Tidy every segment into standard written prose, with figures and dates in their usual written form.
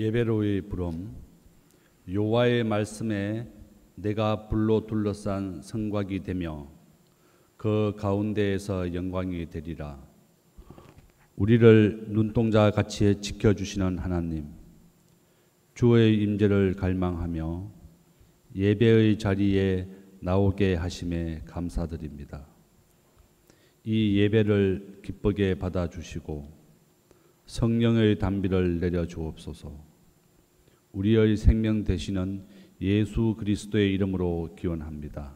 예배로의 부름. 여호와의 말씀에 내가 불로 둘러싼 성곽이 되며 그 가운데에서 영광이 되리라. 우리를 눈동자 같이 지켜주시는 하나님, 주의 임재를 갈망하며 예배의 자리에 나오게 하심에 감사드립니다. 이 예배를 기쁘게 받아주시고 성령의 단비를 내려 주옵소서. 우리의 생명 되시는 예수 그리스도의 이름으로 기원합니다.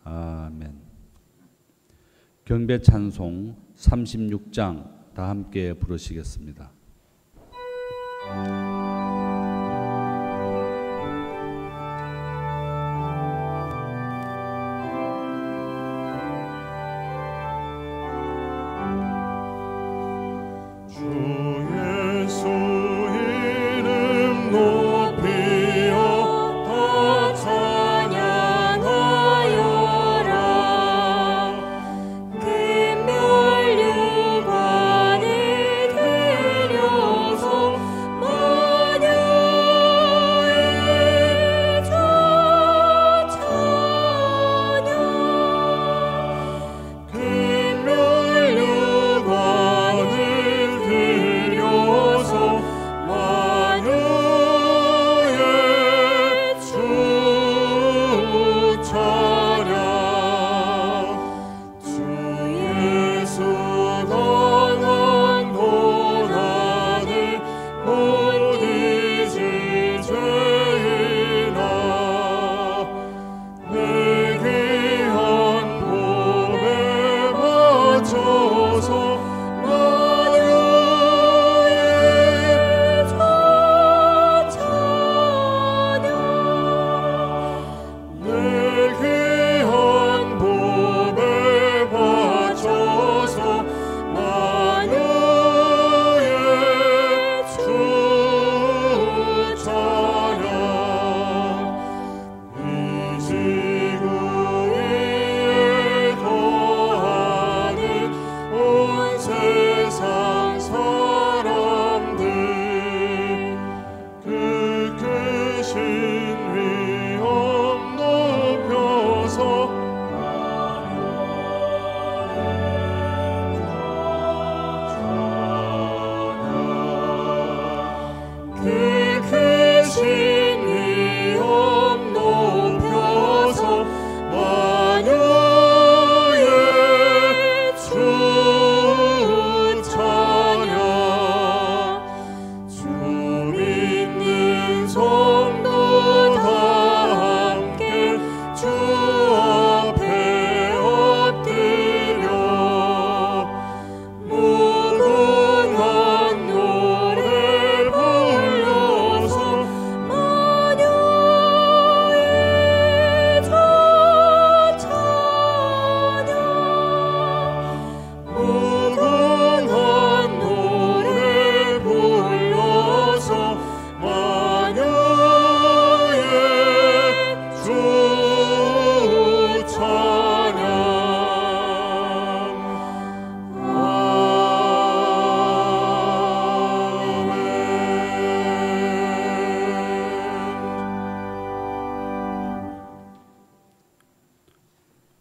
아멘. 경배 찬송 36장 다 함께 부르시겠습니다.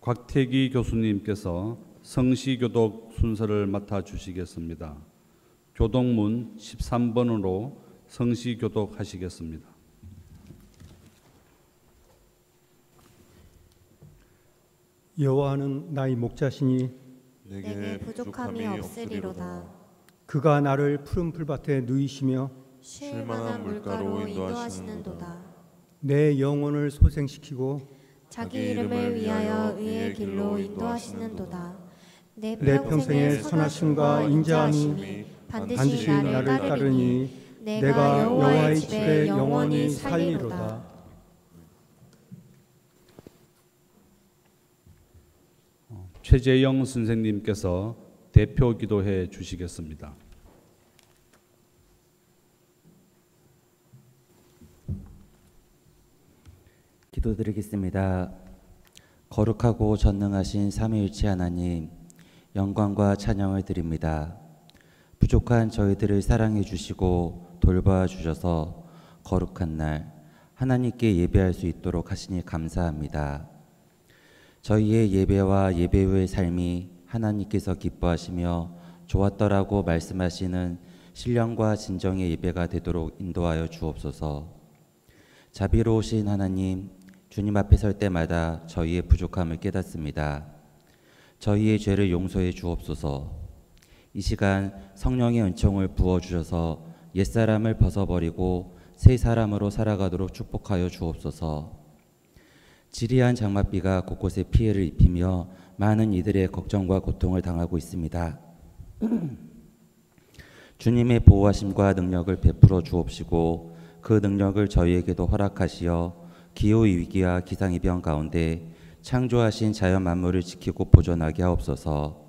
곽태기 교수님께서 성시교독 순서를 맡아 주시겠습니다. 교독문 13번으로 성시교독 하시겠습니다. 여호와는 나의 목자시니 내게 부족함이 없으리로다. 그가 나를 푸른 풀밭에 누이시며 쉴 만한 물가로 인도하시는도다. 내 영혼을 소생시키고 자기 이름을 위하여 의의 길로 인도하시는도다. 내 평생의 선하심과 인자함이 반드시 나를 따르니 내가 여호와의 집에 영원히 살리로다. 최재영 선생님께서 대표 기도해 주시겠습니다. 기도드리겠습니다. 거룩하고 전능하신 삼위일체 하나님, 영광과 찬양을 드립니다. 부족한 저희들을 사랑해 주시고 돌봐 주셔서 거룩한 날 하나님께 예배할 수 있도록 하시니 감사합니다. 저희의 예배와 예배 후의 삶이 하나님께서 기뻐하시며 좋았더라고 말씀하시는 신령과 진정의 예배가 되도록 인도하여 주옵소서. 자비로우신 하나님, 주님 앞에 설 때마다 저희의 부족함을 깨닫습니다. 저희의 죄를 용서해 주옵소서. 이 시간 성령의 은총을 부어주셔서 옛사람을 벗어버리고 새 사람으로 살아가도록 축복하여 주옵소서. 지리한 장맛비가 곳곳에 피해를 입히며 많은 이들의 걱정과 고통을 당하고 있습니다. 주님의 보호하심과 능력을 베풀어 주옵시고 그 능력을 저희에게도 허락하시어 기후위기와 기상이변 가운데 창조하신 자연 만물을 지키고 보존하게 하옵소서.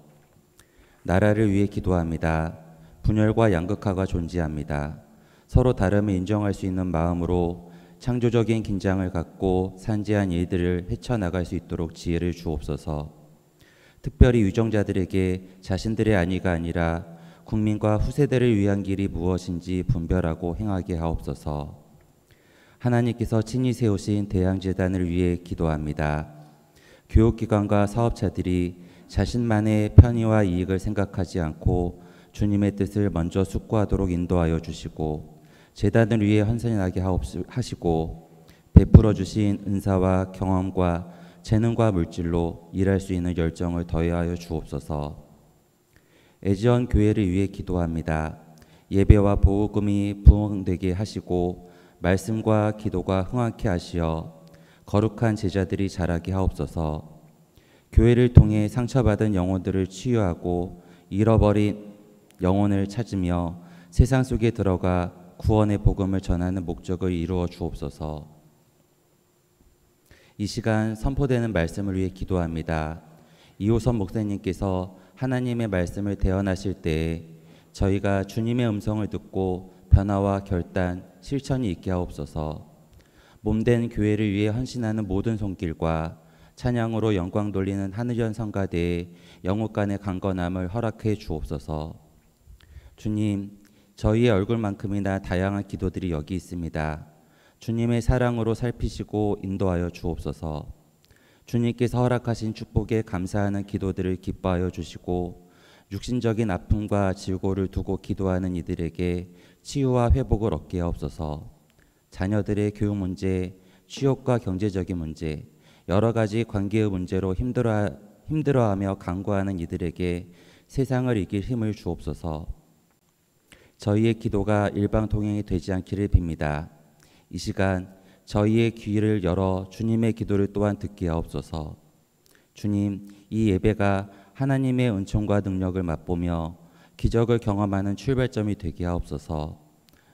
나라를 위해 기도합니다. 분열과 양극화가 존재합니다. 서로 다름을 인정할 수 있는 마음으로 창조적인 긴장을 갖고 산재한 일들을 헤쳐나갈 수 있도록 지혜를 주옵소서. 특별히 유정자들에게 자신들의 안위가 아니라 국민과 후세대를 위한 길이 무엇인지 분별하고 행하게 하옵소서. 하나님께서 친히 세우신 대양재단을 위해 기도합니다. 교육기관과 사업자들이 자신만의 편의와 이익을 생각하지 않고 주님의 뜻을 먼저 숙고하도록 인도하여 주시고 재단을 위해 헌신하게 하시고 베풀어 주신 은사와 경험과 재능과 물질로 일할 수 있는 열정을 더하여 주옵소서. 애지원 교회를 위해 기도합니다. 예배와 보호금이 부흥되게 하시고 말씀과 기도가 흥하게 하시어 거룩한 제자들이 자라게 하옵소서. 교회를 통해 상처받은 영혼들을 치유하고 잃어버린 영혼을 찾으며 세상 속에 들어가 구원의 복음을 전하는 목적을 이루어 주옵소서. 이 시간 선포되는 말씀을 위해 기도합니다. 이호선 목사님께서 하나님의 말씀을 대언하실 때에 저희가 주님의 음성을 듣고 변화와 결단, 실천이 있게 하옵소서. 몸된 교회를 위해 헌신하는 모든 손길과 찬양으로 영광 돌리는 한의전 성가대의 영육간의 강건함을 허락해 주옵소서. 주님, 저희의 얼굴만큼이나 다양한 기도들이 여기 있습니다. 주님의 사랑으로 살피시고 인도하여 주옵소서. 주님께서 허락하신 축복에 감사하는 기도들을 기뻐하여 주시고 육신적인 아픔과 질고를 두고 기도하는 이들에게 치유와 회복을 얻게 하옵소서. 자녀들의 교육 문제, 취업과 경제적인 문제, 여러 가지 관계의 문제로 힘들어하며 간구하는 이들에게 세상을 이길 힘을 주옵소서. 저희의 기도가 일방통행이 되지 않기를 빕니다. 이 시간 저희의 귀를 열어 주님의 기도를 또한 듣게 하옵소서. 주님, 이 예배가 하나님의 은총과 능력을 맛보며 기적을 경험하는 출발점이 되게 하옵소서.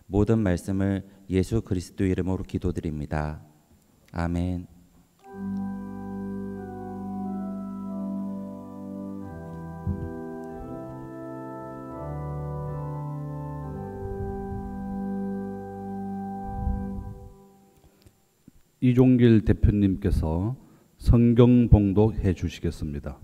모든 말씀을 예수 그리스도 이름으로 기도드립니다. 아멘. 이종길 대표님께서 성경 봉독해 주시겠습니다.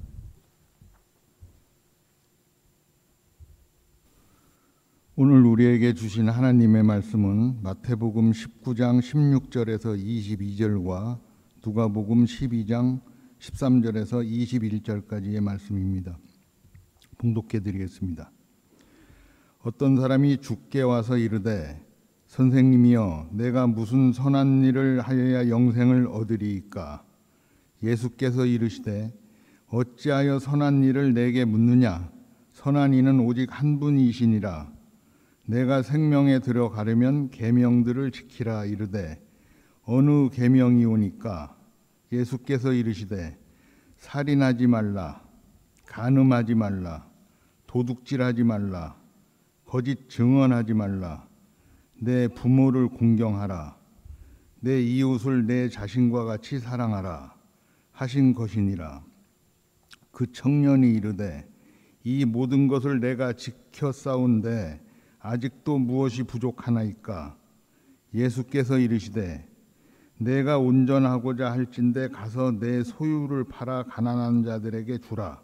오늘 우리에게 주신 하나님의 말씀은 마태복음 19장 16절에서 22절과 누가복음 12장 13절에서 21절까지의 말씀입니다. 봉독해 드리겠습니다. 어떤 사람이 주께 와서 이르되 선생님이여 내가 무슨 선한 일을 하여야 영생을 얻으리이까? 예수께서 이르시되 어찌하여 선한 일을 내게 묻느냐? 선한 이는 오직 한 분이시니라. 내가 생명에 들어가려면 계명들을 지키라 이르되 어느 계명이오니까? 예수께서 이르시되 살인하지 말라, 간음하지 말라, 도둑질하지 말라, 거짓 증언하지 말라, 내 부모를 공경하라, 내 이웃을 내 자신과 같이 사랑하라 하신 것이니라. 그 청년이 이르되 이 모든 것을 내가 지켜 싸운데 아직도 무엇이 부족하나이까? 예수께서 이르시되 내가 온전하고자 할진대 가서 내 소유를 팔아 가난한 자들에게 주라.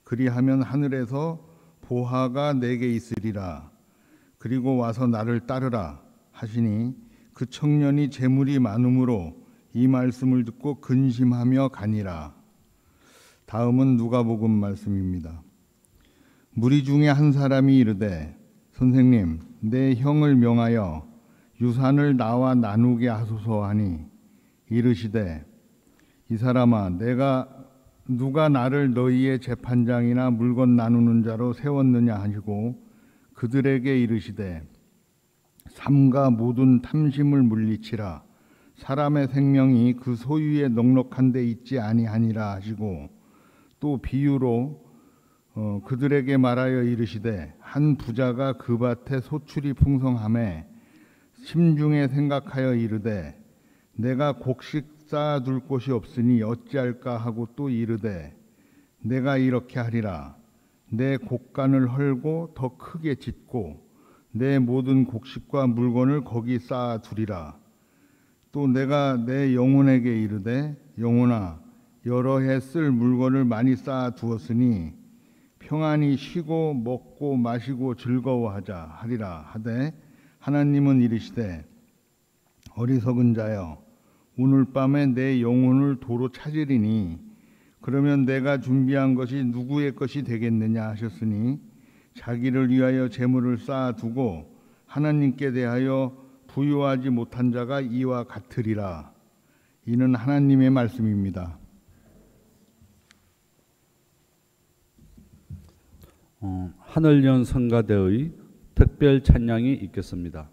그리하면 하늘에서 보화가 내게 있으리라. 그리고 와서 나를 따르라 하시니 그 청년이 재물이 많음으로 이 말씀을 듣고 근심하며 가니라. 다음은 누가복음 말씀입니다. 무리 중에 한 사람이 이르되 선생님, 내 형을 명하여 유산을 나와 나누게 하소서 하니 이르시되 이 사람아, 누가 나를 너희의 재판장이나 물건 나누는 자로 세웠느냐 하시고 그들에게 이르시되 삼가 모든 탐심을 물리치라. 사람의 생명이 그 소유에 넉넉한 데 있지 아니하니라 하시고 또 비유로 그들에게 말하여 이르시되 한 부자가 그 밭에 소출이 풍성하매 심중에 생각하여 이르되 내가 곡식 쌓아둘 곳이 없으니 어찌할까 하고 또 이르되 내가 이렇게 하리라. 내 곡간을 헐고 더 크게 짓고 내 모든 곡식과 물건을 거기 쌓아두리라. 또 내가 내 영혼에게 이르되 영혼아, 여러 해 쓸 물건을 많이 쌓아두었으니 평안히 쉬고 먹고 마시고 즐거워하자 하리라 하되 하나님은 이르시되 어리석은 자여, 오늘 밤에 내 영혼을 도로 찾으리니 그러면 내가 준비한 것이 누구의 것이 되겠느냐 하셨으니 자기를 위하여 재물을 쌓아두고 하나님께 대하여 부유하지 못한 자가 이와 같으리라. 이는 하나님의 말씀입니다. 하늘연 성가대의 특별 찬양이 있겠습니다.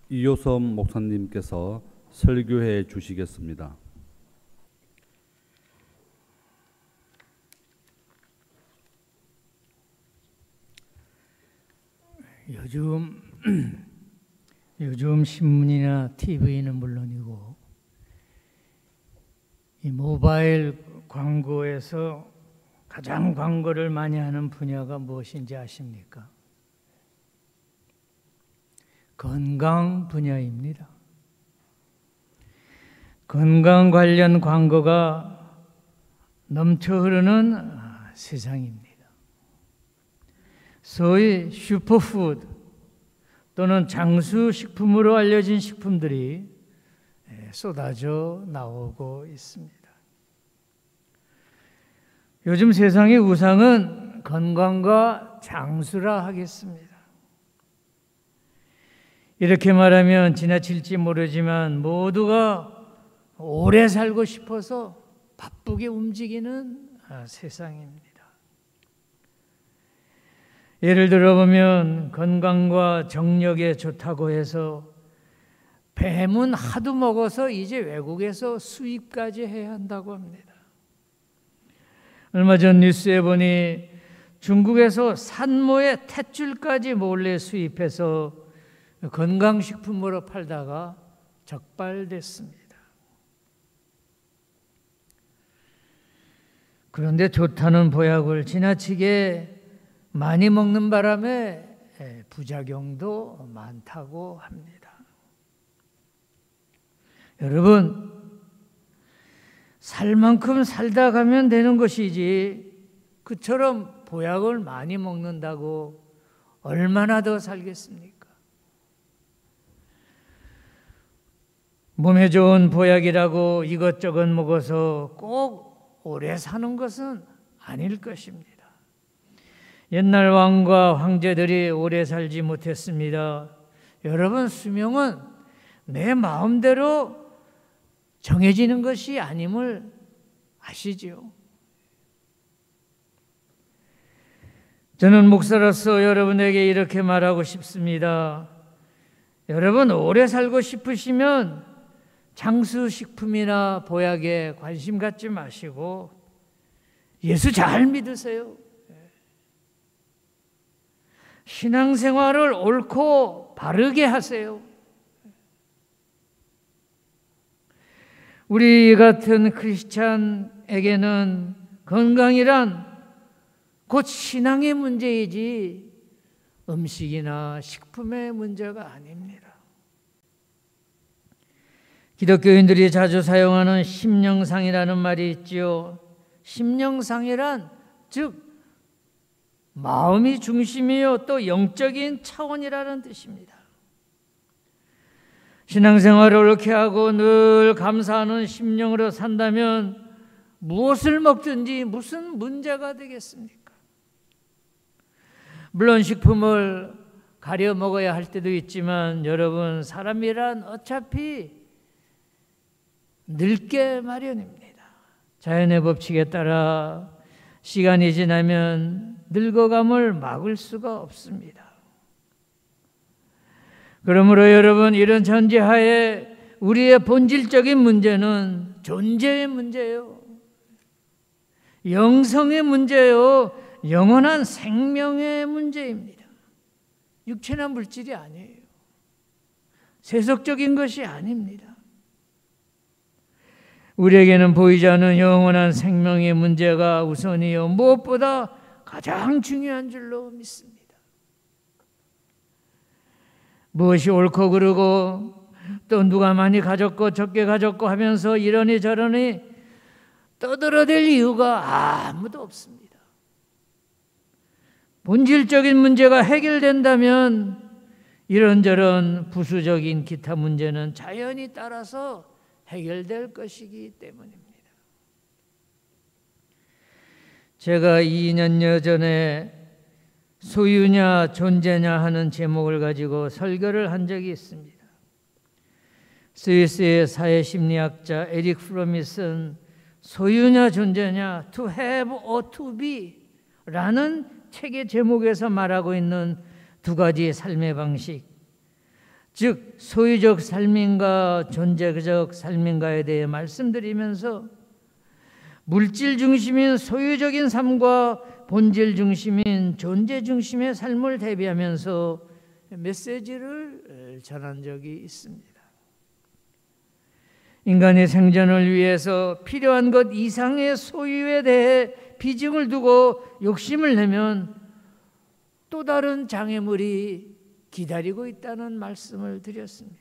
이효섭 목사님께서 설교해 주시겠습니다. 요즘 신문이나 TV는 물론이고 이 모바일 광고에서 가장 광고를 많이 하는 분야가 무엇인지 아십니까? 건강 분야입니다. 건강 관련 광고가 넘쳐 흐르는 세상입니다. 소위 슈퍼푸드 또는 장수식품으로 알려진 식품들이 쏟아져 나오고 있습니다. 요즘 세상의 우상은 건강과 장수라 하겠습니다. 이렇게 말하면 지나칠지 모르지만 모두가 오래 살고 싶어서 바쁘게 움직이는 세상입니다. 예를 들어보면 건강과 정력에 좋다고 해서 뱀은 하도 먹어서 이제 외국에서 수입까지 해야 한다고 합니다. 얼마 전 뉴스에 보니 중국에서 산모의 탯줄까지 몰래 수입해서 건강식품으로 팔다가 적발됐습니다. 그런데 좋다는 보약을 지나치게 많이 먹는 바람에 부작용도 많다고 합니다. 여러분, 살 만큼 살다 가면 되는 것이지 그처럼 보약을 많이 먹는다고 얼마나 더 살겠습니까? 몸에 좋은 보약이라고 이것저것 먹어서 꼭 오래 사는 것은 아닐 것입니다. 옛날 왕과 황제들이 오래 살지 못했습니다. 여러분, 수명은 내 마음대로 정해지는 것이 아님을 아시지요? 저는 목사로서 여러분에게 이렇게 말하고 싶습니다. 여러분, 오래 살고 싶으시면 장수식품이나 보약에 관심 갖지 마시고 예수 잘 믿으세요. 신앙생활을 옳고 바르게 하세요. 우리 같은 크리스찬에게는 건강이란 곧 신앙의 문제이지 음식이나 식품의 문제가 아닙니다. 기독교인들이 자주 사용하는 심령상이라는 말이 있지요. 심령상이란 즉 마음이 중심이요 또 영적인 차원이라는 뜻입니다. 신앙생활을 옳게 하고 늘 감사하는 심령으로 산다면 무엇을 먹든지 무슨 문제가 되겠습니까? 물론 식품을 가려 먹어야 할 때도 있지만 여러분, 사람이란 어차피 늙게 마련입니다. 자연의 법칙에 따라 시간이 지나면 늙어감을 막을 수가 없습니다. 그러므로 여러분, 이런 전제하에 우리의 본질적인 문제는 존재의 문제예요. 영성의 문제예요. 영원한 생명의 문제입니다. 육체나 물질이 아니에요. 세속적인 것이 아닙니다. 우리에게는 보이지 않는 영원한 생명의 문제가 우선이요 무엇보다 가장 중요한 줄로 믿습니다. 무엇이 옳고 그르고 또 누가 많이 가졌고 적게 가졌고 하면서 이러니 저러니 떠들어댈 이유가 아무도 없습니다. 본질적인 문제가 해결된다면 이런저런 부수적인 기타 문제는 자연히 따라서 해결될 것이기 때문입니다. 제가 2년여 전에 소유냐 존재냐 하는 제목을 가지고 설교를 한 적이 있습니다. 스위스의 사회심리학자 에릭 프롬이 쓴 소유냐 존재냐 to have or to be 라는 책의 제목에서 말하고 있는 두 가지의 삶의 방식, 즉 소유적 삶인가 존재적 삶인가에 대해 말씀드리면서 물질 중심인 소유적인 삶과 본질 중심인 존재 중심의 삶을 대비하면서 메시지를 전한 적이 있습니다. 인간의 생존을 위해서 필요한 것 이상의 소유에 대해 비중을 두고 욕심을 내면 또 다른 장애물이 기다리고 있다는 말씀을 드렸습니다.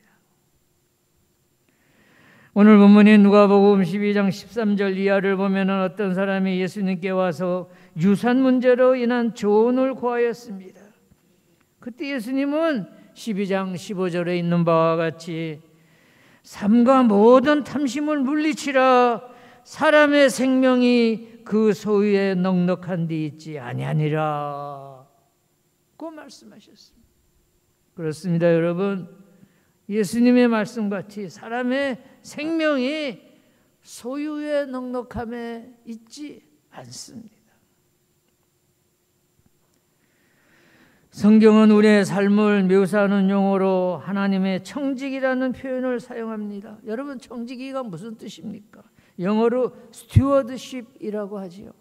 오늘 본문인 누가복음 12장 13절 이하를 보면 어떤 사람이 예수님께 와서 유산 문제로 인한 조언을 구하였습니다. 그때 예수님은 12장 15절에 있는 바와 같이 삼가 모든 탐심을 물리치라. 사람의 생명이 그 소유에 넉넉한 데 있지 아니하니라 고 말씀하셨습니다. 그렇습니다, 여러분. 예수님의 말씀같이 사람의 생명이 소유의 넉넉함에 있지 않습니다. 성경은 우리의 삶을 묘사하는 용어로 하나님의 청지기라는 표현을 사용합니다. 여러분, 청지기가 무슨 뜻입니까? 영어로 스튜어드십이라고 하지요.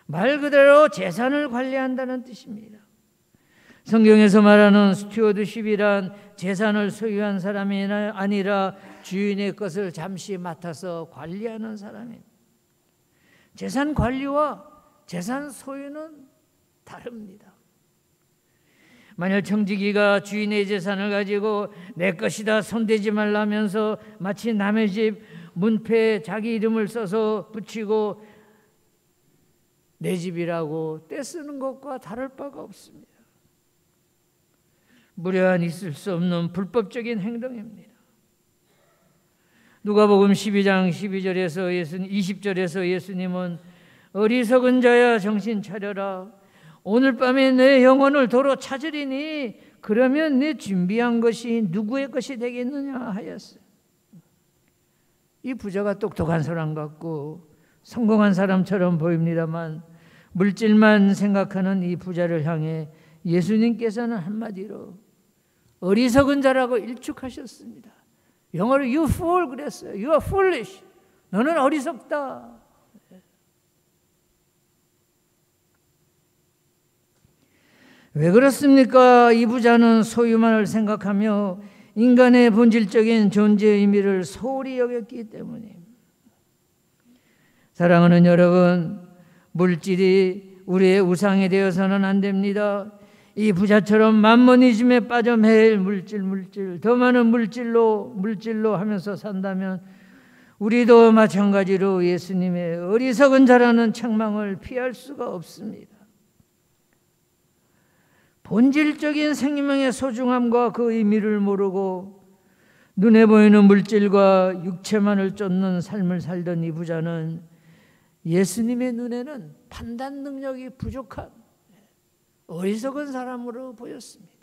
말 그대로 재산을 관리한다는 뜻입니다. 성경에서 말하는 스튜어드십이란 재산을 소유한 사람이 아니라 주인의 것을 잠시 맡아서 관리하는 사람입니다. 재산 관리와 재산 소유는 다릅니다. 만약 청지기가 주인의 재산을 가지고 내 것이다 손대지 말라면서 마치 남의 집 문패에 자기 이름을 써서 붙이고 내 집이라고 떼쓰는 것과 다를 바가 없습니다. 무례한 있을 수 없는 불법적인 행동입니다. 누가복음 12장 20절에서 예수님은 어리석은 자야 정신 차려라. 오늘 밤에 내 영혼을 도로 찾으리니 그러면 내 준비한 것이 누구의 것이 되겠느냐 하였어요. 이 부자가 똑똑한 사람 같고 성공한 사람처럼 보입니다만 물질만 생각하는 이 부자를 향해 예수님께서는 한마디로 어리석은 자라고 일축하셨습니다. 영어로 you fool 그랬어요. You are foolish. 너는 어리석다. 왜 그렇습니까? 이 부자는 소유만을 생각하며 인간의 본질적인 존재의 의미를 소홀히 여겼기 때문입니다. 사랑하는 여러분, 물질이 우리의 우상이 되어서는 안 됩니다. 이 부자처럼 만머니즘에 빠져 매일 물질 더 많은 물질로 하면서 산다면 우리도 마찬가지로 예수님의 어리석은 자라는 책망을 피할 수가 없습니다. 본질적인 생명의 소중함과 그 의미를 모르고 눈에 보이는 물질과 육체만을 쫓는 삶을 살던 이 부자는 예수님의 눈에는 판단 능력이 부족한 어리석은 사람으로 보였습니다.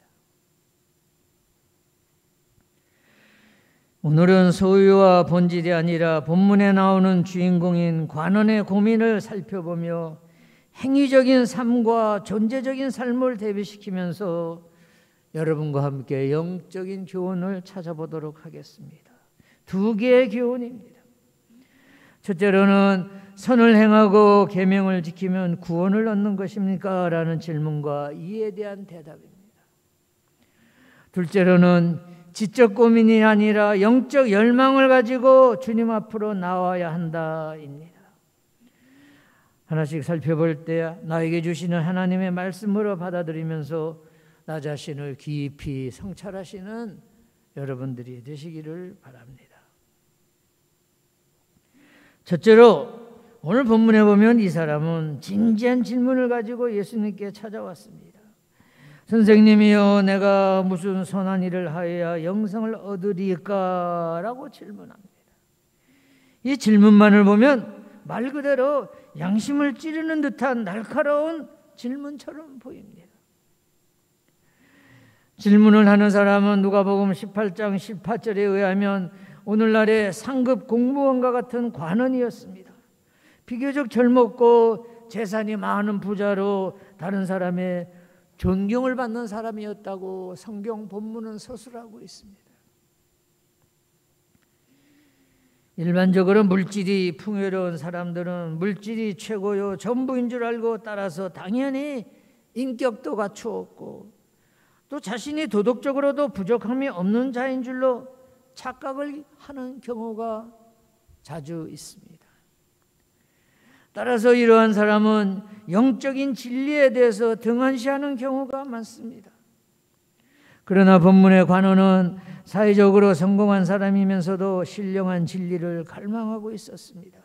오늘은 소유와 본질이 아니라 본문에 나오는 주인공인 관원의 고민을 살펴보며 행위적인 삶과 존재적인 삶을 대비시키면서 여러분과 함께 영적인 교훈을 찾아보도록 하겠습니다. 두 개의 교훈입니다. 첫째로는 선을 행하고 계명을 지키면 구원을 얻는 것입니까? 라는 질문과 이에 대한 대답입니다. 둘째로는 지적 고민이 아니라 영적 열망을 가지고 주님 앞으로 나와야 한다입니다. 하나씩 살펴볼 때 나에게 주시는 하나님의 말씀으로 받아들이면서 나 자신을 깊이 성찰하시는 여러분들이 되시기를 바랍니다. 첫째로 오늘 본문에 보면 이 사람은 진지한 질문을 가지고 예수님께 찾아왔습니다. 선생님이여, 내가 무슨 선한 일을 하여야 영생을 얻으리까? 라고 질문합니다. 이 질문만을 보면 말 그대로 양심을 찌르는 듯한 날카로운 질문처럼 보입니다. 질문을 하는 사람은 누가복음 18장 18절에 의하면 오늘날의 상급 공무원과 같은 관원이었습니다. 비교적 젊었고 재산이 많은 부자로 다른 사람의 존경을 받는 사람이었다고 성경 본문은 서술하고 있습니다. 일반적으로 물질이 풍요로운 사람들은 물질이 최고요 전부인 줄 알고 따라서 당연히 인격도 갖추었고 또 자신이 도덕적으로도 부족함이 없는 자인 줄로 착각을 하는 경우가 자주 있습니다. 따라서 이러한 사람은 영적인 진리에 대해서 등한시하는 경우가 많습니다. 그러나 본문의 관원은 사회적으로 성공한 사람이면서도 신령한 진리를 갈망하고 있었습니다.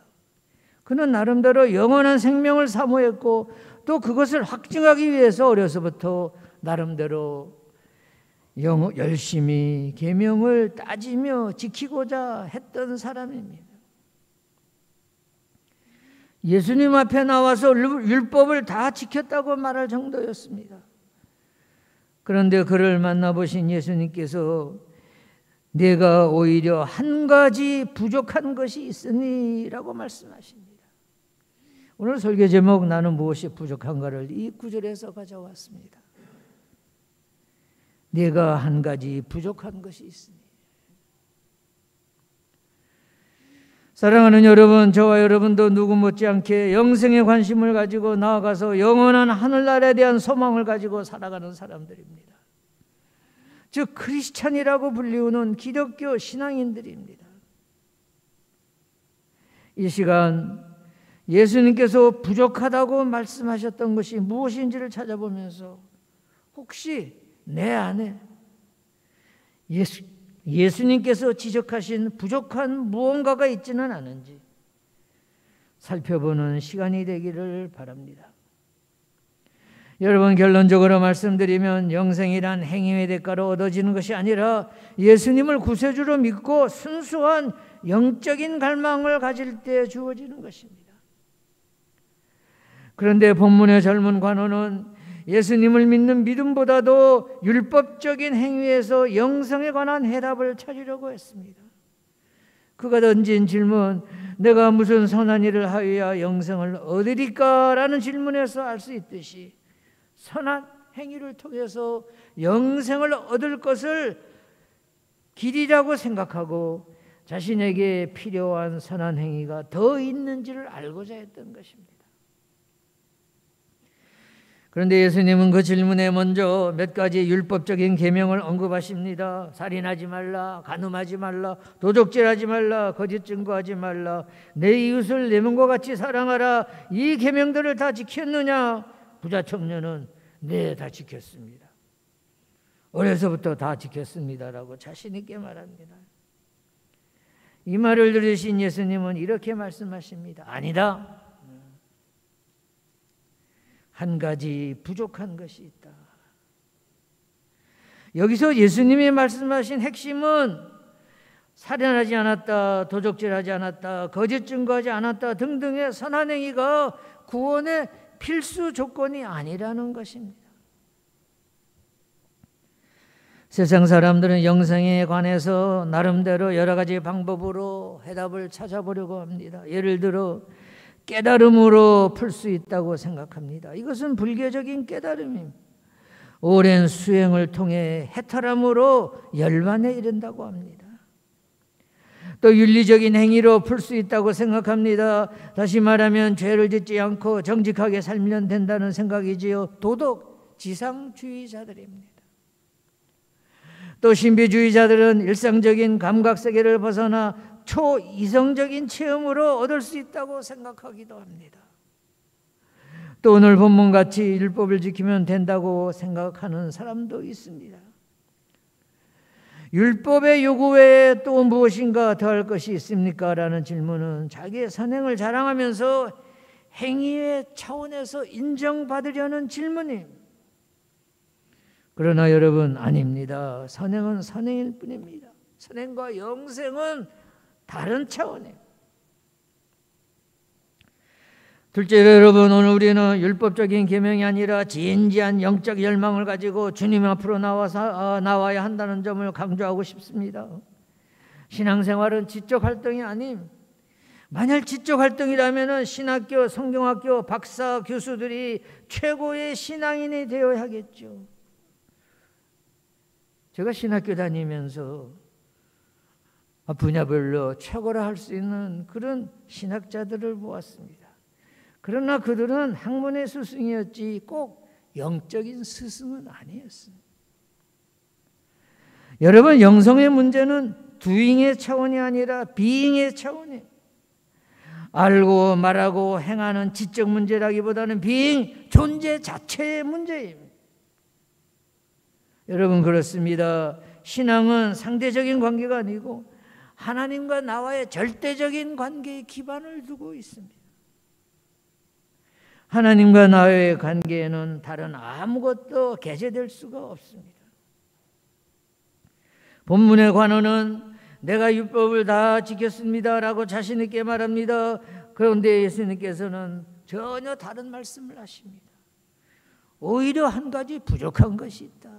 그는 나름대로 영원한 생명을 사모했고 또 그것을 확증하기 위해서 어려서부터 나름대로 열심히 계명을 따지며 지키고자 했던 사람입니다. 예수님 앞에 나와서 율법을 다 지켰다고 말할 정도였습니다. 그런데 그를 만나보신 예수님께서 내가 오히려 한 가지 부족한 것이 있으니 라고 말씀하십니다. 오늘 설교 제목 나는 무엇이 부족한가를 이 구절에서 가져왔습니다. 내가 한 가지 부족한 것이 있으니. 사랑하는 여러분, 저와 여러분도 누구 못지않게 영생에 관심을 가지고 나아가서 영원한 하늘나라에 대한 소망을 가지고 살아가는 사람들입니다. 즉 크리스찬이라고 불리우는 기독교 신앙인들입니다. 이 시간 예수님께서 부족하다고 말씀하셨던 것이 무엇인지를 찾아보면서 혹시 내 안에 예수님께서 지적하신 부족한 무언가가 있지는 않은지 살펴보는 시간이 되기를 바랍니다. 여러분, 결론적으로 말씀드리면 영생이란 행위의 대가로 얻어지는 것이 아니라 예수님을 구세주로 믿고 순수한 영적인 갈망을 가질 때 주어지는 것입니다. 그런데 본문의 젊은 관원은 예수님을 믿는 믿음보다도 율법적인 행위에서 영생에 관한 해답을 찾으려고 했습니다. 그가 던진 질문, 내가 무슨 선한 일을 하여야 영생을 얻으리까? 라는 질문에서 알 수 있듯이 선한 행위를 통해서 영생을 얻을 것을 길이라고 생각하고 자신에게 필요한 선한 행위가 더 있는지를 알고자 했던 것입니다. 그런데 예수님은 그 질문에 먼저 몇 가지 율법적인 계명을 언급하십니다. 살인하지 말라, 간음하지 말라, 도적질하지 말라, 거짓 증거하지 말라, 내 이웃을 내 몸과 같이 사랑하라. 이 계명들을 다 지켰느냐? 부자 청년은 네, 다 지켰습니다. 어려서부터 다 지켰습니다라고 자신 있게 말합니다. 이 말을 들으신 예수님은 이렇게 말씀하십니다. 아니다. 한 가지 부족한 것이 있다. 여기서 예수님이 말씀하신 핵심은 살인하지 않았다, 도적질하지 않았다, 거짓 증거하지 않았다 등등의 선한 행위가 구원의 필수 조건이 아니라는 것입니다. 세상 사람들은 영생에 관해서 나름대로 여러 가지 방법으로 해답을 찾아보려고 합니다. 예를 들어 깨달음으로 풀 수 있다고 생각합니다. 이것은 불교적인 깨달음입니다. 오랜 수행을 통해 해탈함으로 열반에 이른다고 합니다. 또 윤리적인 행위로 풀 수 있다고 생각합니다. 다시 말하면 죄를 짓지 않고 정직하게 살면 된다는 생각이지요. 도덕 지상주의자들입니다. 또 신비주의자들은 일상적인 감각 세계를 벗어나 초이성적인 체험으로 얻을 수 있다고 생각하기도 합니다. 또 오늘 본문같이 율법을 지키면 된다고 생각하는 사람도 있습니다. 율법의 요구 외에 또 무엇인가 더할 것이 있습니까? 라는 질문은 자기의 선행을 자랑하면서 행위의 차원에서 인정받으려는 질문입니다. 그러나 여러분, 아닙니다. 선행은 선행일 뿐입니다. 선행과 영생은 다른 차원이에요. 둘째로 여러분, 오늘 우리는 율법적인 계명이 아니라 진지한 영적 열망을 가지고 주님 앞으로 나와야 한다는 점을 강조하고 싶습니다. 신앙생활은 지적 활동이 아님. 만약 지적 활동이라면 신학교, 성경학교 박사 교수들이 최고의 신앙인이 되어야 하겠죠. 제가 신학교 다니면서 분야별로 최고라 할 수 있는 그런 신학자들을 보았습니다. 그러나 그들은 학문의 스승이었지 꼭 영적인 스승은 아니었습니다. 여러분, 영성의 문제는 doing의 차원이 아니라 being의 차원이에요. 알고 말하고 행하는 지적 문제라기보다는 being, 존재 자체의 문제입니다. 여러분, 그렇습니다. 신앙은 상대적인 관계가 아니고 하나님과 나와의 절대적인 관계에 기반을 두고 있습니다. 하나님과 나와의 관계에는 다른 아무것도 개재될 수가 없습니다. 본문의 관원은 내가 율법을 다 지켰습니다 라고 자신 있게 말합니다. 그런데 예수님께서는 전혀 다른 말씀을 하십니다. 오히려 한 가지 부족한 것이 있다.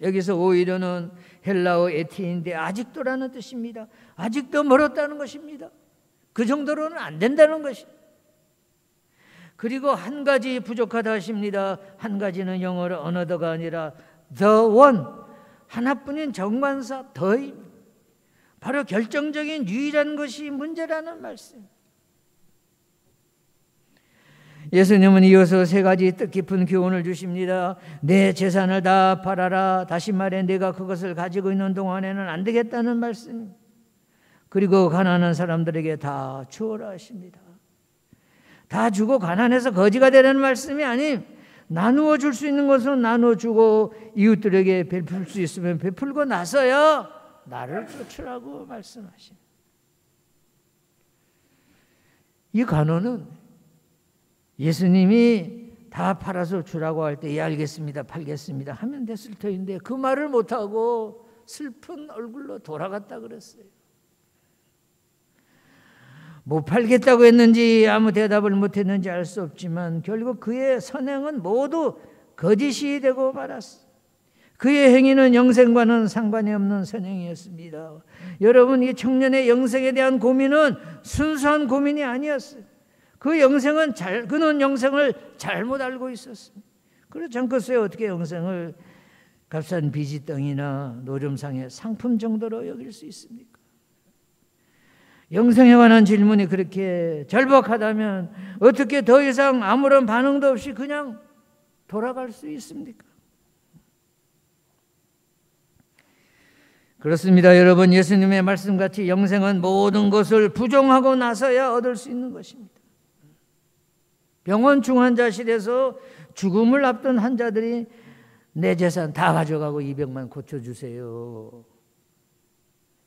여기서 오히려는 헬라어 에티인데 아직도라는 뜻입니다. 아직도 멀었다는 것입니다. 그 정도로는 안 된다는 것입니다. 그리고 한 가지 부족하다 하십니다. 한 가지는 영어로 another가 아니라 the one, 하나뿐인 정관사 더입니다. 바로 결정적인 유일한 것이 문제라는 말씀. 예수님은 이어서 세 가지 뜻깊은 교훈을 주십니다. 내 재산을 다 팔아라. 다시 말해 내가 그것을 가지고 있는 동안에는 안 되겠다는 말씀. 그리고 가난한 사람들에게 다 주어라 하십니다. 다 주고 가난해서 거지가 되라는 말씀이 아님, 나누어 줄 수 있는 것은 나누어 주고 이웃들에게 베풀 수 있으면 베풀고 나서야 나를 쫓으라고 말씀하십니다. 이 간언은 예수님이 다 팔아서 주라고 할 때 예 알겠습니다, 팔겠습니다 하면 됐을 터인데 그 말을 못하고 슬픈 얼굴로 돌아갔다 그랬어요. 못 팔겠다고 했는지 아무 대답을 못했는지 알 수 없지만 결국 그의 선행은 모두 거짓이 되고 말았어요. 그의 행위는 영생과는 상관이 없는 선행이었습니다. 여러분, 이 청년의 영생에 대한 고민은 순수한 고민이 아니었어요. 그는 영생을 잘못 알고 있었습니다. 그렇지 않겠어요? 어떻게 영생을 값싼 비지덩이나 노점상의 상품 정도로 여길 수 있습니까? 영생에 관한 질문이 그렇게 절박하다면 어떻게 더 이상 아무런 반응도 없이 그냥 돌아갈 수 있습니까? 그렇습니다. 여러분, 예수님의 말씀같이 영생은 모든 것을 부정하고 나서야 얻을 수 있는 것입니다. 병원 중환자실에서 죽음을 앞둔 환자들이 내 재산 다 가져가고 200만 고쳐주세요,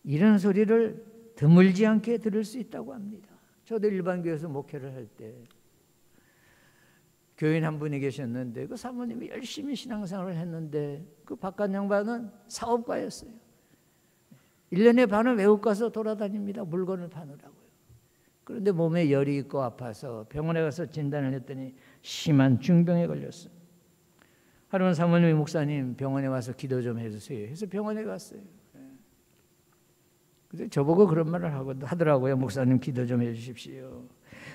이런 소리를 드물지 않게 들을 수 있다고 합니다. 저도 일반교회에서 목회를 할 때 교인 한 분이 계셨는데 그 사모님이 열심히 신앙생활을 했는데 그 바깥 양반은 사업가였어요. 1년에 반은 외국 가서 돌아다닙니다. 물건을 파느라고요. 그런데 몸에 열이 있고 아파서 병원에 가서 진단을 했더니 심한 중병에 걸렸어요. 하루는 사모님이 목사님 병원에 와서 기도 좀 해주세요 해서 병원에 갔어요. 그래서 저보고 그런 말을 하더라고요. 목사님 기도 좀 해주십시오.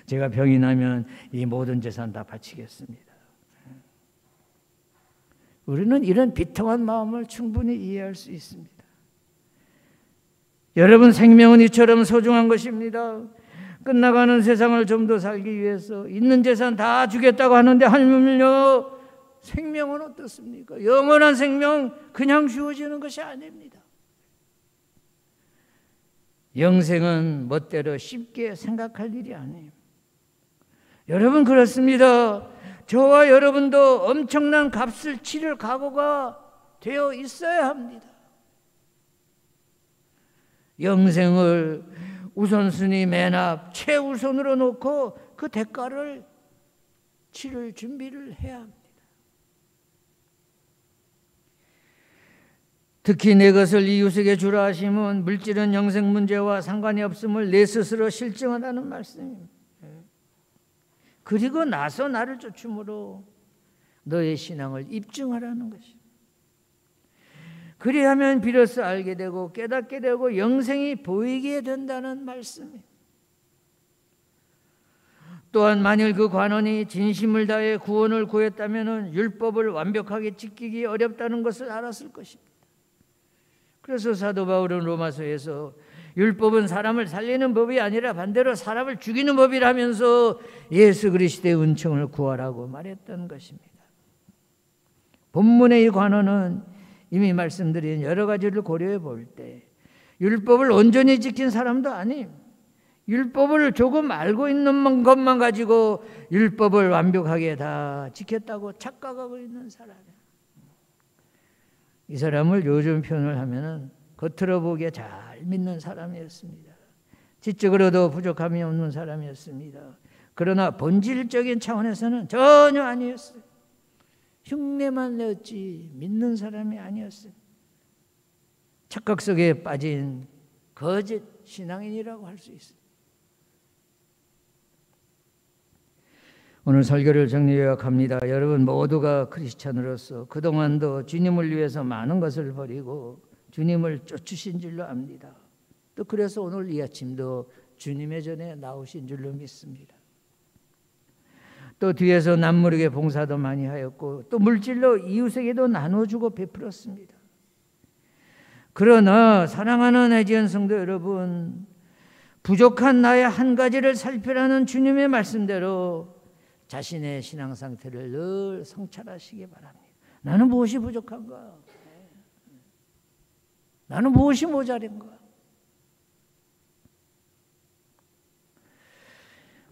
제가 병이 나면 이 모든 재산 다 바치겠습니다. 우리는 이런 비통한 마음을 충분히 이해할 수 있습니다. 여러분, 생명은 이처럼 소중한 것입니다. 끝나가는 세상을 좀 더 살기 위해서 있는 재산 다 주겠다고 하는데 하물며 생명은 어떻습니까? 영원한 생명 그냥 주어지는 것이 아닙니다. 영생은 멋대로 쉽게 생각할 일이 아니에요. 여러분, 그렇습니다. 저와 여러분도 엄청난 값을 치를 각오가 되어 있어야 합니다. 영생을 우선순위 맨 앞 최우선으로 놓고 그 대가를 치를 준비를 해야 합니다. 특히 내 것을 이웃에게 주라 하심은 물질은 영생 문제와 상관이 없음을 내 스스로 실증하라는 말씀입니다. 그리고 나서 나를 쫓음으로 너의 신앙을 입증하라는 것입니다. 그리하면 비로소 알게 되고 깨닫게 되고 영생이 보이게 된다는 말씀입니다. 또한 만일 그 관원이 진심을 다해 구원을 구했다면 율법을 완벽하게 지키기 어렵다는 것을 알았을 것입니다. 그래서 사도 바울은 로마서에서 율법은 사람을 살리는 법이 아니라 반대로 사람을 죽이는 법이라면서 예수 그리스도의 은총을 구하라고 말했던 것입니다. 본문의 이 관원은 이미 말씀드린 여러 가지를 고려해 볼 때 율법을 온전히 지킨 사람도 아님, 율법을 조금 알고 있는 것만 가지고 율법을 완벽하게 다 지켰다고 착각하고 있는 사람이에요. 이 사람을 요즘 표현을 하면은 겉으로 보기에 잘 믿는 사람이었습니다. 지적으로도 부족함이 없는 사람이었습니다. 그러나 본질적인 차원에서는 전혀 아니었어요. 흉내만 내었지 믿는 사람이 아니었어요. 착각 속에 빠진 거짓 신앙인이라고 할 수 있어요. 오늘 설교를 정리 요약합니다. 여러분 모두가 크리스찬으로서 그동안도 주님을 위해서 많은 것을 버리고 주님을 쫓으신 줄로 압니다. 또 그래서 오늘 이 아침도 주님의 전에 나오신 줄로 믿습니다. 또 뒤에서 남모르게 봉사도 많이 하였고 또 물질로 이웃에게도 나눠주고 베풀었습니다. 그러나 사랑하는 애지연 성도 여러분, 부족한 나의 한 가지를 살피라는 주님의 말씀대로 자신의 신앙 상태를 늘 성찰하시기 바랍니다. 나는 무엇이 부족한가? 나는 무엇이 모자란가?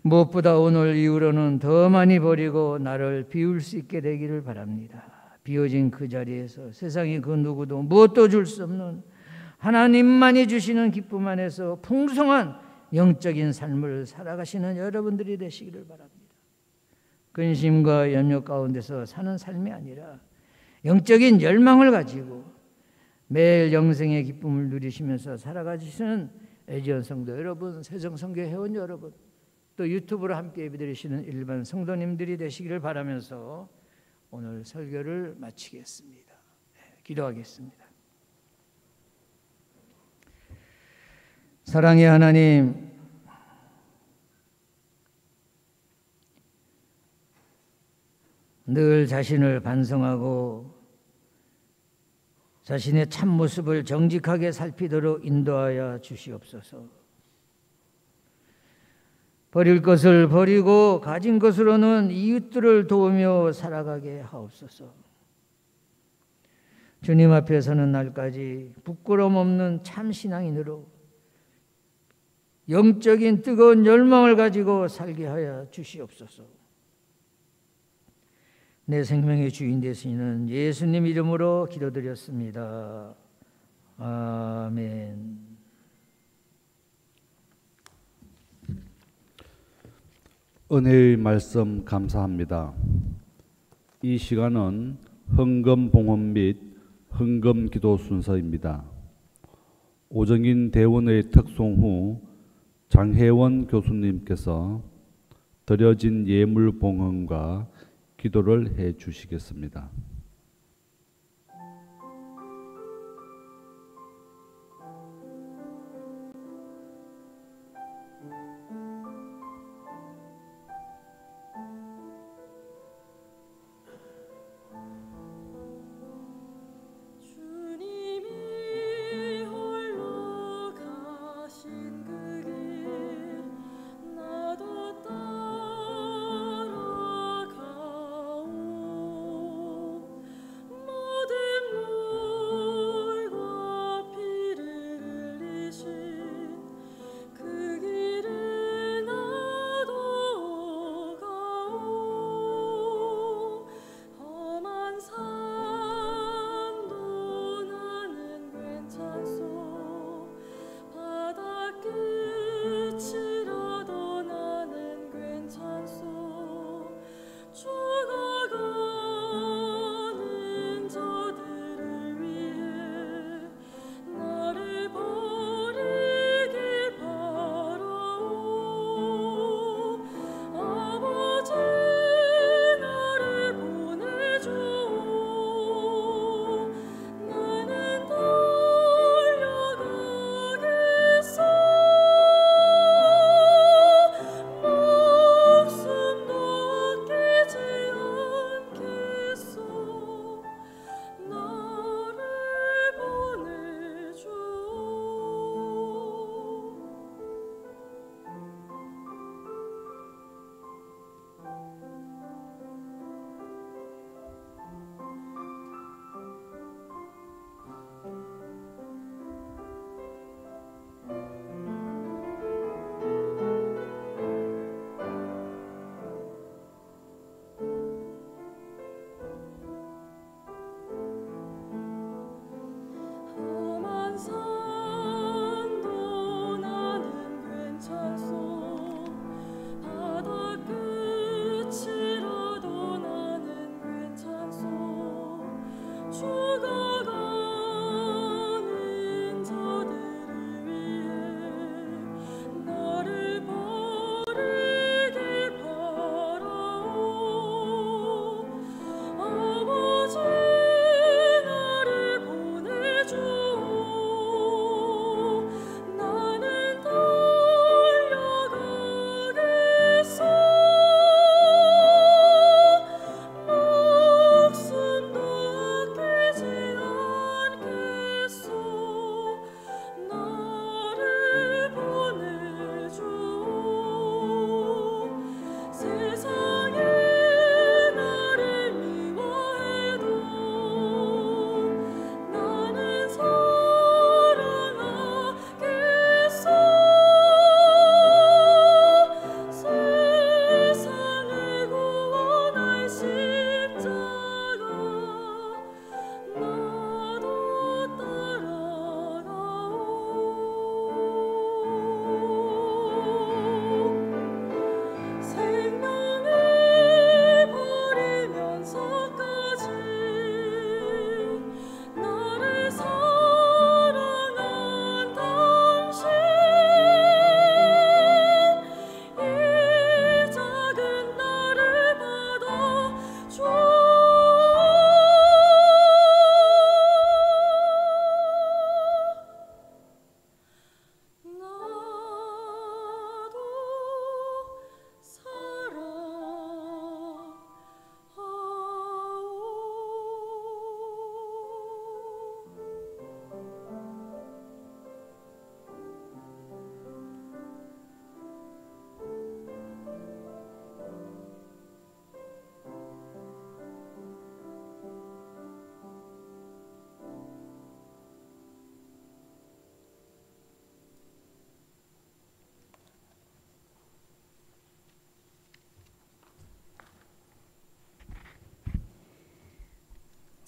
무엇보다 오늘 이후로는 더 많이 버리고 나를 비울 수 있게 되기를 바랍니다. 비워진 그 자리에서 세상의 그 누구도 무엇도 줄 수 없는 하나님만이 주시는 기쁨 안에서 풍성한 영적인 삶을 살아가시는 여러분들이 되시기를 바랍니다. 근심과 염려 가운데서 사는 삶이 아니라 영적인 열망을 가지고 매일 영생의 기쁨을 누리시면서 살아가시는 애지연 성도 여러분, 세정선교 회원 여러분, 또 유튜브로 함께 예배드리시는 일반 성도님들이 되시기를 바라면서 오늘 설교를 마치겠습니다. 기도하겠습니다. 사랑의 하나님, 늘 자신을 반성하고 자신의 참모습을 정직하게 살피도록 인도하여 주시옵소서. 버릴 것을 버리고 가진 것으로는 이웃들을 도우며 살아가게 하옵소서. 주님 앞에 서는 날까지 부끄러움 없는 참 신앙인으로 영적인 뜨거운 열망을 가지고 살게 하여 주시옵소서. 내 생명의 주인 되시는 예수님 이름으로 기도드렸습니다. 아멘. 은혜의 말씀 감사합니다. 이 시간은 헌금 봉헌 및 헌금 기도 순서입니다. 오정인 대원의 특송 후 장혜원 교수님께서 드려진 예물 봉헌과 기도를 해 주시겠습니다. 나도 따라가오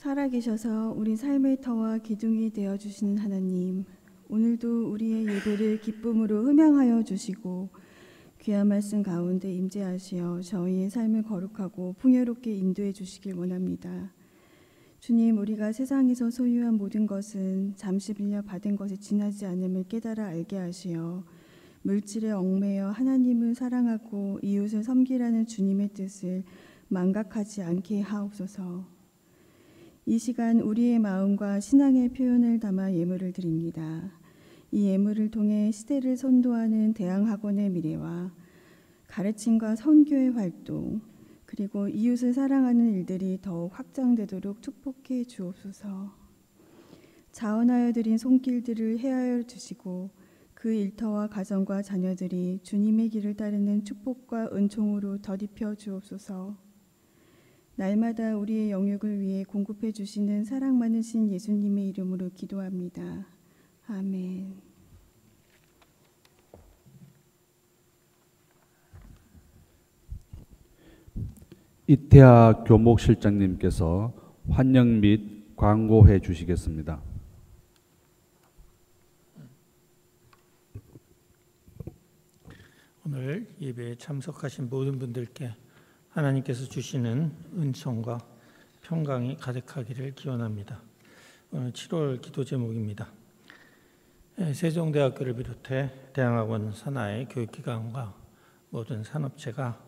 살아계셔서 우리 삶의 터와 기둥이 되어주시는 하나님, 오늘도 우리의 예배를 기쁨으로 흠양하여 주시고 귀한 말씀 가운데 임재하시어 저희의 삶을 거룩하고 풍요롭게 인도해 주시길 원합니다. 주님, 우리가 세상에서 소유한 모든 것은 잠시 빌려 받은 것이 지나지 않음을 깨달아 알게 하시어 물질에 얽매여 하나님을 사랑하고 이웃을 섬기라는 주님의 뜻을 망각하지 않게 하옵소서. 이 시간 우리의 마음과 신앙의 표현을 담아 예물을 드립니다. 이 예물을 통해 시대를 선도하는 대항학원의 미래와 가르침과 선교의 활동, 그리고 이웃을 사랑하는 일들이 더욱 확장되도록 축복해 주옵소서. 자원하여 드린 손길들을 헤아려 주시고 그 일터와 가정과 자녀들이 주님의 길을 따르는 축복과 은총으로 덧입혀 주옵소서. 날마다 우리의 영육을 위해 공급해 주시는 사랑 많으신 예수님의 이름으로 기도합니다. 아멘. 이태하 교목실장님께서 환영 및 광고해 주시겠습니다. 오늘 예배에 참석하신 모든 분들께 하나님께서 주시는 은총과 평강이 가득하기를 기원합니다. 오늘 7월 기도 제목입니다. 세종대학교를 비롯해 대항학원 산하의 교육기관과 모든 산업체가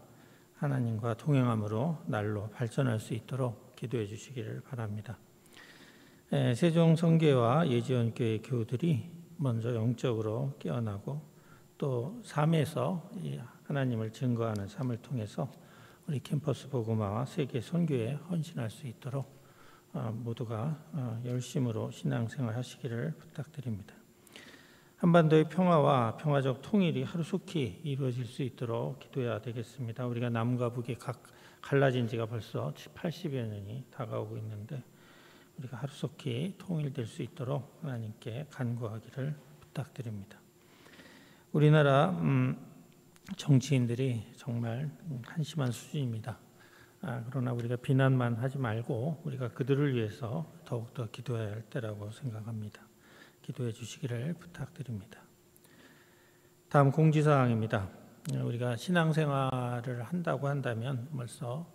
하나님과 동행함으로 날로 발전할 수 있도록 기도해 주시기를 바랍니다. 세종성교회와 예지원교회 교우들이 먼저 영적으로 깨어나고 또 삶에서 하나님을 증거하는 삶을 통해서 우리 캠퍼스 복음화와 세계 선교에 헌신할 수 있도록 모두가 열심으로 신앙생활 하시기를 부탁드립니다. 한반도의 평화와 평화적 통일이 하루속히 이루어질 수 있도록 기도해야 되겠습니다. 우리가 남과 북이 각 갈라진 지가 벌써 80여 년이 다가오고 있는데 우리가 하루속히 통일될 수 있도록 하나님께 간구하기를 부탁드립니다. 우리나라 정치인들이 정말 한심한 수준입니다. 그러나 우리가 비난만 하지 말고 우리가 그들을 위해서 더욱더 기도해야 할 때라고 생각합니다. 기도해 주시기를 부탁드립니다. 다음 공지사항입니다. 우리가 신앙생활을 한다고 한다면 벌써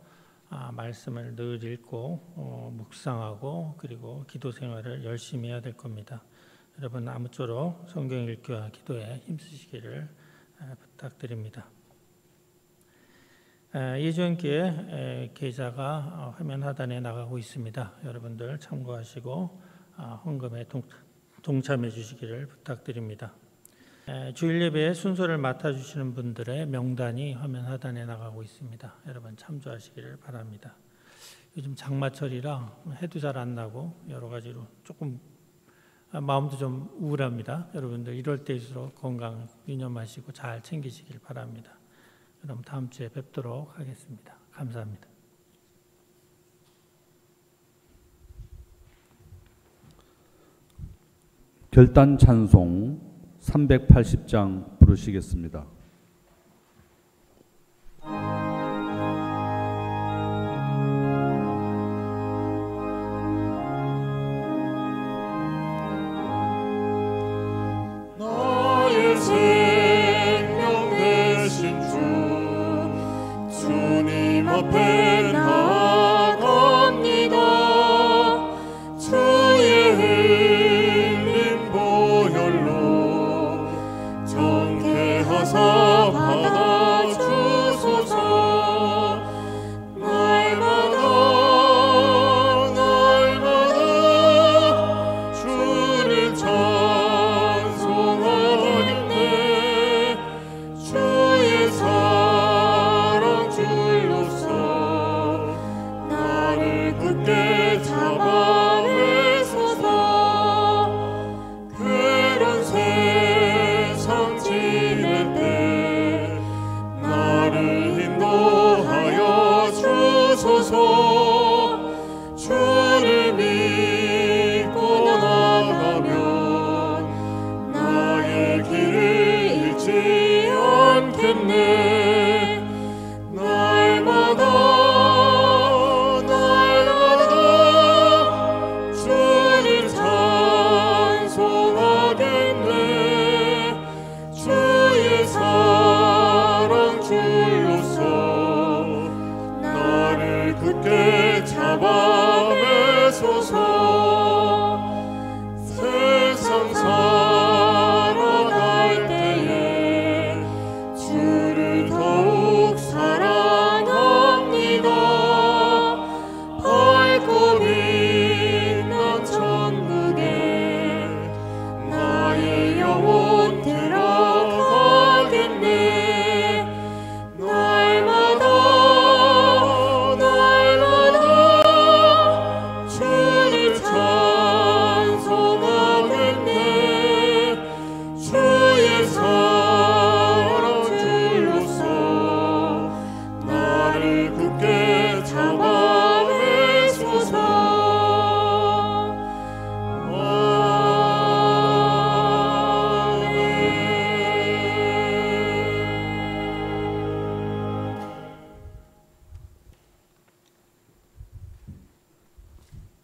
말씀을 늘 읽고 묵상하고 그리고 기도생활을 열심히 해야 될 겁니다. 여러분 아무쪼록 성경 읽기와 기도에 힘쓰시기를 부탁드립니다. 예전기에 계좌가 화면 하단에 나가고 있습니다. 여러분들 참고하시고 헌금에 동참해 주시기를 부탁드립니다. 주일 예배의 순서를 맡아주시는 분들의 명단이 화면 하단에 나가고 있습니다. 여러분 참조하시기를 바랍니다. 요즘 장마철이라 해도 잘 안 나고 여러 가지로 조금 마음도 좀 우울합니다. 여러분들 이럴 때일수록 건강 유념하시고 잘 챙기시길 바랍니다. 그럼 다음 주에 뵙도록 하겠습니다. 감사합니다. 결단 찬송 380장 부르시겠습니다. 나의 생명 되신 주 주님 앞에 나갑니다. 주의 흘린 보혈로 정케하사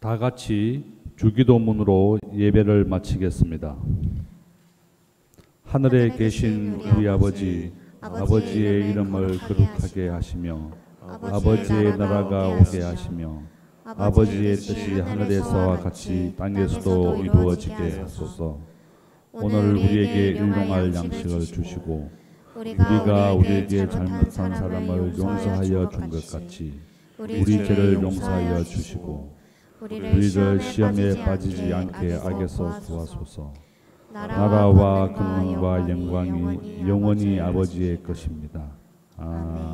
다 같이 주기도문으로 예배를 마치겠습니다. 하늘에 계신 우리 아버지, 아버지의 이름을 거룩하게 하시며 아버지의 나라가 오게 하시며 아버지의 뜻이 하늘에서와 같이 땅에서도 이루어지게 하소서. 오늘 우리에게 일용할 양식을 주시고 우리가 우리에게 잘못한 사람을 용서하여 준 것 같이 우리 죄를 용서하여 주시고 우리를 시험에 빠지지 않게 악에서 구하소서. 나라와 권능과 영광이 영원히 아버지의 것입니다. 아멘.